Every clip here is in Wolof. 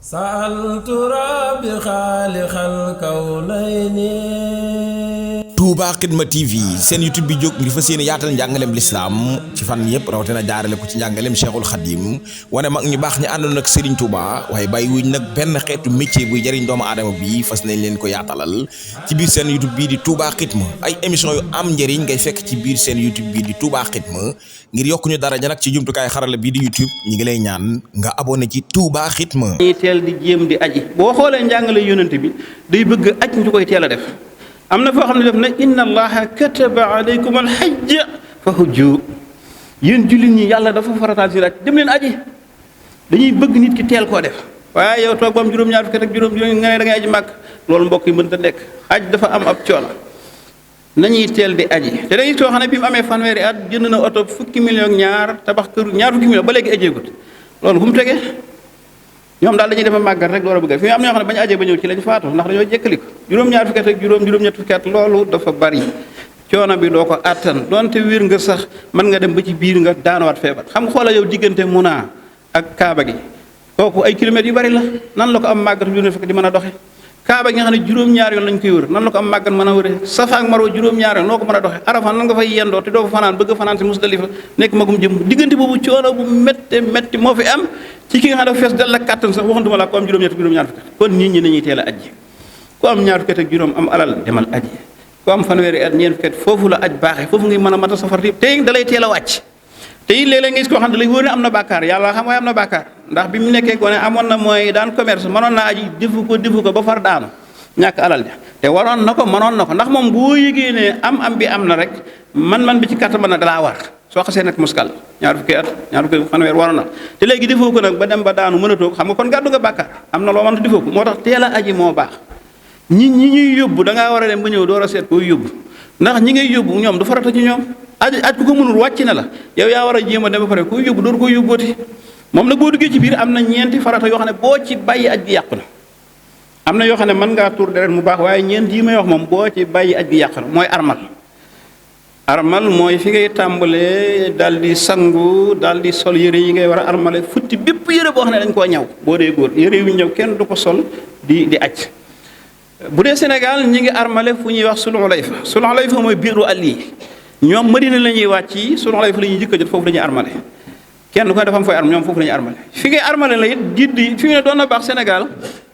سألت ربي خالق الكونين. Touba Xidma TV seen YouTube bi jóg ngir fas yéene yaatal njàngaleem lislaam ci fan yëpp rawatina jaarale ko ci njàngaleem Cheikhul Khadim wane mag ñu baax ñi àndoon ak Serigne Touba waaye bàyyi wuñ nag benn xeetu métier buy jëriñ doomu aadama bi fas nañ leen ko yaatalal ci biir seen YouTube bii di Touba Xidma ay émission yu am njëriñ ngay fekk ci biir seen YouTube bii di Touba Xidma ngir yokku ñu daraja nag ci jumtukaay xarala bii di YouTube ñi ngi lay ñaan nga abonné ci Touba Xidma. ñi teel di jéem di aji boo xoolee njàngale yonent bi day bëgg aj ñu koy teel a def. am na foo xam ne def na inna allaha kataba alaykum alhajja fa hujju yéen jullit ñi yàlla dafa farataal si aj dem leen aji dañuy bëgg nit ki teel koo def waaye yow toog ba am juróom-ñaar fukki ak juróom nga ne da ngay aji màkk loolu mbokk yi mënta nekk aj dafa am ab coono nañuy teel di aji te dañuy soo xam ne bi mu amee fanweeri at jënd na oto fukki million ak ñaar tabax kër ñaar fukki million ba léegi ajeegut loolu fu mu tegee ñoom daal dañuy def màggal rek door a bëgg fi am ñoo xam ne bañu ajee ba ñëw ci lañ faatu ndax dañoo jékkali ko juróom-ñaar fukki at ak juróom-ñett fukki at loolu dafa bari coono bi doo ko attan donte wér nga sax mën nga dem ba ci biir nga daanawaat feebar xam nga xoola yow diggante Muna ak Kaaba gi kooku ay kilomètres yu bari la nan la ko am màggat juróom fekk di mën a doxe Kaaba gi nga xam ne juróom-ñaar yoon lañ koy wër nan la ko am màggat mën a wëre Safa ak Marwa juróom-ñaar yoon noo ko mën a doxe Arafa nan nga fay yendoo te doo fa fanaan bëgg fanaan si Musdalifa nekk magum jëm diggante boobu coono bu métti moo fi am ci ki nga xam ne fees dal la kàttan sax waxantuma la ko am juróom-ñett juróom-ñaar fukki kon nit ñi nañuy teel a aji ku am ñaar fukki ak juróom am alal demal aji ku am fanweeri at ñeent fukki foofu la aj baaxee foofu ngay mën a mata safar yëpp te dalay teel a wàcc te it léeg-léeg nga gis koo xam ne dalay wóor ne am na bàkkaar yàlla xam waaye am na bàkkaar ndax bi mu nekkee ko ne amoon na mooy daan commerce mënoon naa aji defu ko ba far daanu ñàkk alal ja te waroon na ko mënoon na ko ndax moom boo yëgee ne am bi am na rek man bi ci kàttan mën na dalaa war soo xasee nag muskal ñaar fukki fanweer waroon na te léegi defoo ko nag ba dem ba daanu mën a toog xam nga kon gàddu nga bàkkaar am na loo mën a defoo ko moo tax teel a aji moo baax ñi ñuy yóbbu da ngaa war a dem ba ñëw door a seet koo yóbbu ndax ñi ngay yóbbu ñoom du farata ci ñoom aj ku ko mënul wàcc na la yow yaa war a jéem a dem ba pare koo yóbbu door koo yóbbooti moom nag boo duggee ci biir am na ñeenti farata yoo xam ne boo ci bàyyi aj gi yàqu na am na yoo xam ne mën ngaa tuur deret mu baax waaye ñeent yi may wax moom boo ci bàyyi aj gi yàqu na mooy armal mooy fi ngay tàmbalee daal di sangu daal di sol yére yi ngay war a armale futti bépp yére boo xam ne dañ koo ñaw boo dee góor yére yu ñëw kenn du ko sol di aj bu dee Sénégal ñi ngi armale fu ñuy wax Sulhulayfa mooy biiru àll yi ñoom Madina la ñuy wàcc yi Sulhulayfa la ñuy jëkk a jot foofu dañuy armale kenn ku ne dafa am fooy ñoom foofu la ñuy armale fi ngay armale la it jiddi fi mu ne doon na baax Sénégal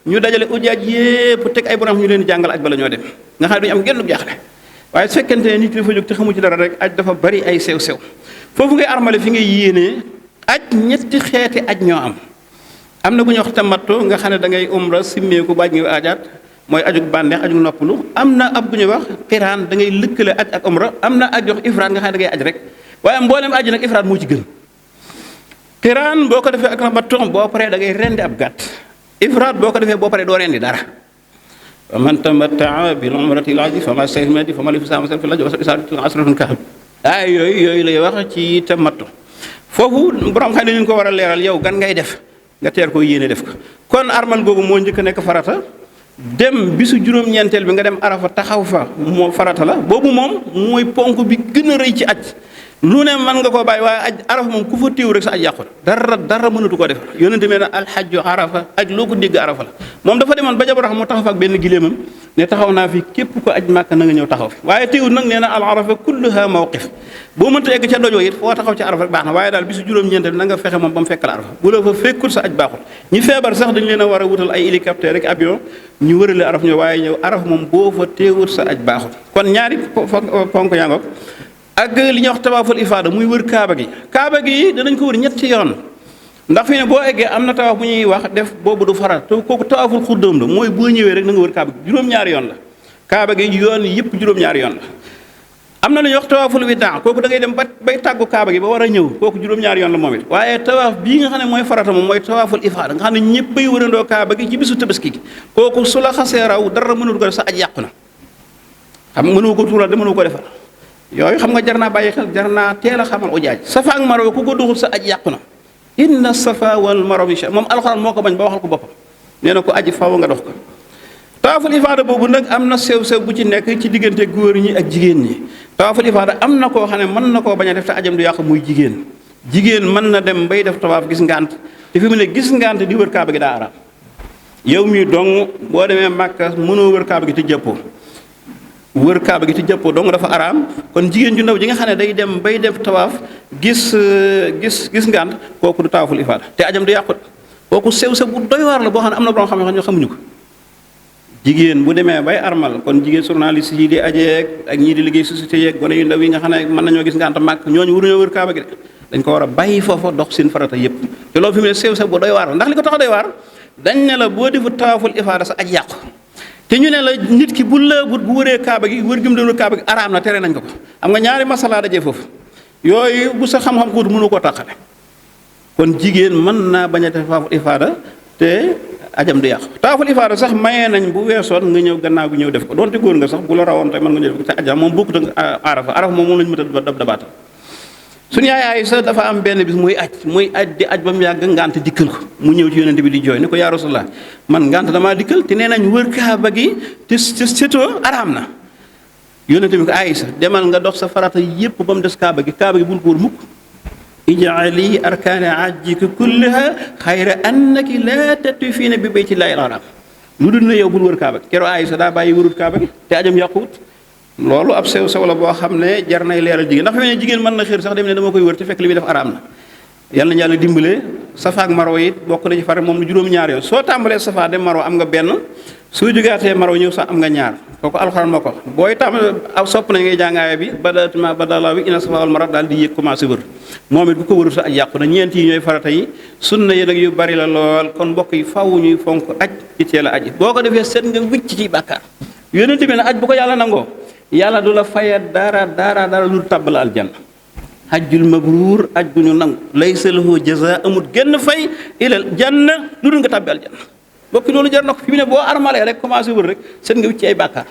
ñu dajale ujaaj yépp teg ay borom ñu leen di jàngal aj bala ñoo dem nga xam ne duñu am genn jaaxle waaye su fekkente ne nit ki dafa jóg te xamu ci dara rek aj dafa bari ay sew-sew foofu ngay armale fi ngay yéenee aj ñetti xeeti aj ñoo am na ku ñuy wax tamattu nga xam ne da ngay umra simmeeku baaj nga ajaat mooy ajug bànneex ajug noppalu am na ab bu ñuy wax xiraan da ngay lëkkale aj ak umra am na aj jox ifraat nga xam ne da ngay aj rek waaye mboolem aji nag ifraat moo ci gën xiraan boo ko defee ak tamattu boo paree da ngay rendi ab gàtt ifraat boo ko defee boo paree doo rendi dara wa man tamattaa bil umrati ila hajji fama staysara fama lahu fiihaa fi l-hajji wa asratun kaamila yooyu lay wax ci tamattu foofu borom xam ne ñu ko war a leeral yow gan ngay def nga teer ko yéene def ko kon armal googu moo njëkk a nekk farata dem bisu juróom-ñeenteel bi nga dem arafa taxaw fa moo farata la boobu moom mooy ponk bi gën a rëy ci aj lu ne mën nga koo bàyyi waaye aj arafa moom ku fa téew rek sa aj yàqu dara mënatu koo def yonente mee na alxajju arafa aj loo ko dégg arafa la moom dafa demoon ba jabarax mu taxaw fa ak benn giléemam ne taxaw naa fi képp ko aj màkk na nga ñëw taxaw fi waaye téewul nag nee na al arafa kulluha mawqif boo mënta egg ca dojoo it foo taxaw ci arafa rek baax na waaye daal bisu juróom-ñeenteel na nga fexe moom ba mu fekk la arafa bu la fa fekkul sa aj baaxul ñi feebar sax dañu leen a war a wutal ay hélicoptère rek avion ñu wërale arafa ñëw waaye ñëw arafa moom boo fa téewul sa aj baaxul kon ñaari ponk yaa ngoog ak li ñuy wax tawaaful ifaada muy wër kaaba gi danañ ko wër ñetti yoon ndax fi ne boo eggee am na tawaaf bu ñuy wax def boobu du farat te kooku tawaaful xuddoom la mooy boo ñëwee rek na nga wër kaaba gi juróom-ñaari yoon la kaaba gi yoon yëpp juróom-ñaari yoon la am na lu ñuy wax tawaaful widaa kooku da ngay dem bay tàggu kaaba gi ba war a ñëw kooku juróom-ñaari yoon la moom it waaye tawaaf bii nga xam ne mooy farata moom mooy tawaaful ifaada nga xam ne ñëpp bay wërandoo kaaba gi ci bisu tabaski gi kooku su la xasee raw dara mënul ko def sa aj yàqu na xam mënoo ko tuural de mënoo ko defal yooyu xam nga jar naa bàyyi xel jar naa teel a xamal ujaaj Safa ak Marwa ku ko duxul sa aj yàqu na inna safa wal marwa moom alxuraan moo ko bañ ba waxal ko boppam nee na ko aji faaw nga dox ko tawaaful ifaada boobu nag am na sew-sew bu ci nekk ci diggante góor ñi ak jigéen ñi tawaaful ifaada am na koo xam ne mën na koo bañ a def te ajam du yàqu muy jigéen mën na dem bay def tawaaf gis ngant te fi mu ne gis ngant di wër kaaba gi daa araam yow mii dong boo demee Màkka mënoo wër kaaba gi te jàppoo wër kaaba gi te jàppoo dong dafa araam. kon jigéen ju ndaw ji nga xam ne day dem bay def tawaaf gis ngànt kooku du tawaaful ifaada te ajam du yàqut. kooku sew bu doy waar la boo xam ne am na borom xam ne ñoo xamuñu ko. jigéen bu demee bay armal kon jigéen journaliste yi di ajeeg ak ñii di liggéey société yeeg gone yu ndaw yi nga xam ne mën nañoo gis ngànt màkk ñooñu waruñoo wër kaaba gi de dañ ko war a bàyyi foofa dox seen farata yépp te loolu fi mu ne sew bu doy waar la ndax li ko tax doy waar dañ ne la boo defu tawaaful ifaada sa aj yàqu te ñu ne la nit ki bu wëree kaaba gi wër gi mu wër kaaba gi araam na tere nañ ko am nga ñaari masala dajee foofu yooyu bu sa xam-xam xuut mënu koo tàqale kon jigéen mën naa bañ a def tawaaful ifaada te ajam du yàqu. tawaaful ifaada sax mayee nañ bu weesoon nga ñëw gannaaw gi ñëw def ko donte góor nga sax bu la rawoon tey mën nga ñëw def ko te ajam moom bokkut ak arafa moom lañu mën a dabaatal. suñu yaay Aysa dafa am benn bis muy aj di aj ba mu yàgg ngànt dikkal ko mu ñëw ci yonente bi di jooy ne ko yaa Rasulullah man ngànt damaa dikkal te nee nañ wër kaaba gi te sétoo araam na. yonente bi ko Aysa demal nga dox sa farata yépp ba mu des kaaba gi bul ko wër mukk. ij'ali arkaana ajjika kullaha xayra annaki laa tatuufiina bi baytillaahi al-haraam lu dul ne yow bul wër kaaba gi keroog Aysa daa bàyyi wërut kaaba gi te ajam yàquwut. loolu ab sew la boo xam ne jar nay leeral jigéen ndax fi ne jigéen mën na xër sax dem ne dama koy wër te fekk li muy def araam na. yàlla na yàlla dimbale safa ak marwa it bokk na ci fare moom lu juróom-ñaar yoon soo tàmbalee safa dem marwa am nga benn soo jógaatee marwa ñëw sax am nga ñaar kooku alxuraan moo ko booy tàmbale sopp nañ ngay jàngaaya bi badatima badala bi ina safa wal marwa daal di yéeg commencé wër moom it bu ko wëru sa aj yàqu na. ñeent yi ñooy farata yi sunna yi nag yu bari la lool kon mbokk yi faw ñuy fonk aj ci teel a aj boo ko defee seet nga wicc ci bàkkaar yonent bi ne aj bu ko yàlla nangoo yàlla du la faya dara lu tàbbal aljanna. hajjul mabruur aj gu ñu nangu laysa lahu jazaa amut genn fay ilal janna lu dul nga tàbbi aljanna. bokki loolu jar na ko fi mu ne boo armalee rek commencé wër rek seet nga wicc ay bàkkaar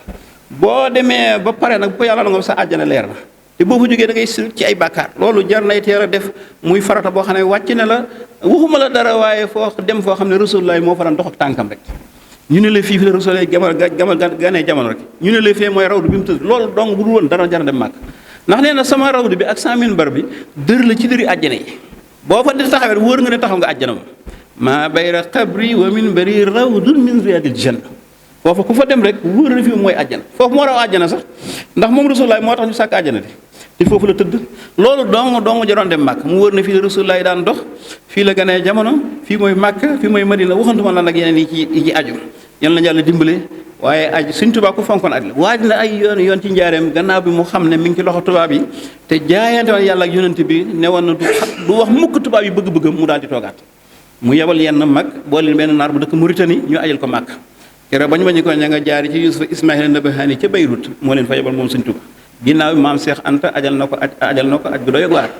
boo demee ba pare nag bu ko yàlla nangoo sa àjjana leer na te boo fa jógee da ngay ci ay bàkkaar loolu jar nay teel a def muy farata boo xam ne wàcc na la waxuma la dara waaye foo dem foo xam ne Rasulullah moo fa daan dox ak tànkam rek. ñu ne la fii fi la Rasulullah ganee jamono rek ñu ne la fee mooy rawdu bi mu tëdd loolu dong bu dul woon dara jar dem màkk ndax nee na sama rawdu bi ak 100 minbar bi dër la ci dëri àjjana yi boo fa di taxawee wóor nga ne taxaw nga àjjana ma maa bayna qabri wa minbari rawdun min riyadil janna foofu ku fa dem rek wóor na fi mooy àjjana foofu moo raw àjjana sax ndax moom Rasulullah moo tax ñu sàkk àjjana te foofu la tëdd loolu dong jaroon dem màkk mu wóor na fii la Rasulullah daan dox fii la ganee jamono fii mooy màkk fii mooy madina waxantuma la nag yeneen yi ci aju yal na yàlla dimbale waaye aj Sëñ Tuubaa ku fonkoon aj la waaj na ay yoon ci njaareem gannaaw bi mu xam ne mi ngi ci loxo tubaab yi te jaayante woon yàlla ak yonent bi ne woon na du wax mukk tubaab yi bëgg-bëggam mu daal di toogaat mu yebal yenn mag boo leen benn naar bu dëkk Mauritanie ñu ajal ko màkk keroog bañ ko ña nga jaari ci Yuusuf Ismaïl Nabahani ca Beyrouth moo leen fa yebal moom Sëñ Tuubaa ginnaaw bi maam Cheikh Anta ajal na ko aj gu doy waar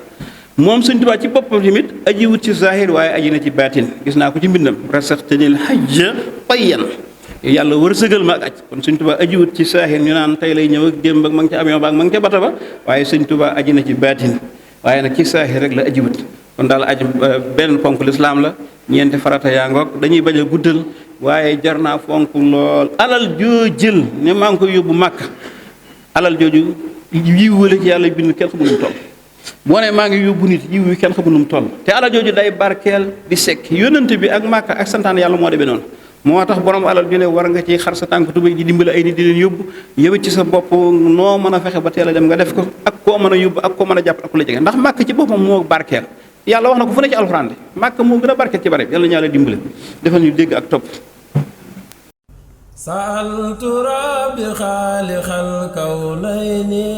moom Sëñ Tuubaa ci boppam tamit aji wut ci zahir waaye aji na ci baatin gis naa ko ci mbindam rasaxtanil hajja tayyan yàlla wërsëgal ma ak aj kon Sëñ Tuubaa aji wut ci zahir ñu naan tey lay ñëw ak démb ak ma ngi ca avion ba ak ma ngi ca bata ba waaye Sëñ Tuubaa aji na ci baatin waaye nag ci zahir rek la aji wut kon daal aj benn ponk lislaam la ñeenti farata yaa ngoog dañuy bañ a guddal waaye jar naa fonk lool alal joo jël ne maa ngi koy yóbbu màkk alal jooju yiw wala ci yàlla bind kenn xamul nu mu toll boo ne maa ngi yóbbu nit yiw wi kenn xamul nu mu toll te alal jooju day barkeel di sekk yónnante bi ak màkk ak santaan yàlla moo demee noonu moo tax borom alal ju ne war nga ci xar sa tànk tubéy di dimbali ay nit di leen yóbbu yëwit ci sa bopp noo mën a fexe ba teel a dem nga def ko ak koo mën a yóbbu ak koo mën a jàpp ak ku la jege ndax màkk ci boppam moo barkeel yàlla wax na ko fu ne ci alxuraan de màkk moo gën a barkeel ci bare yàlla ñu yàlla dimbali defal ñu dégg ak topp sa'altu rabbi xaaliqal kawnayni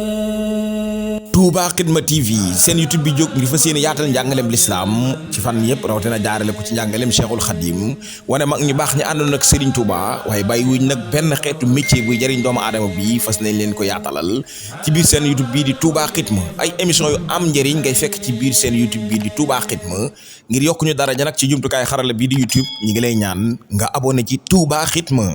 Touba Xidma TV seen YouTube bi jóg ngir fas yéene yaatal njàngaleem lislaam ci fan yëpp rawatina jaarale ko ci njàngaleem Cheikhul Khadim wane mag ñu baax ñi àndoon ak Serigne Touba waaye bàyyi wuñ nag benn xeetu métier buy jëriñ doomu aadama bi fas nañ leen ko yaatalal ci biir seen YouTube bii di Touba Xidma ay émission yu am njëriñ ngay fekk ci biir seen YouTube bii di Touba Xidma ngir yokk ñu daraja nag ci jumtukaay xarala bii di YouTube ñi ngi lay ñaan nga abonné ci Touba Xidma.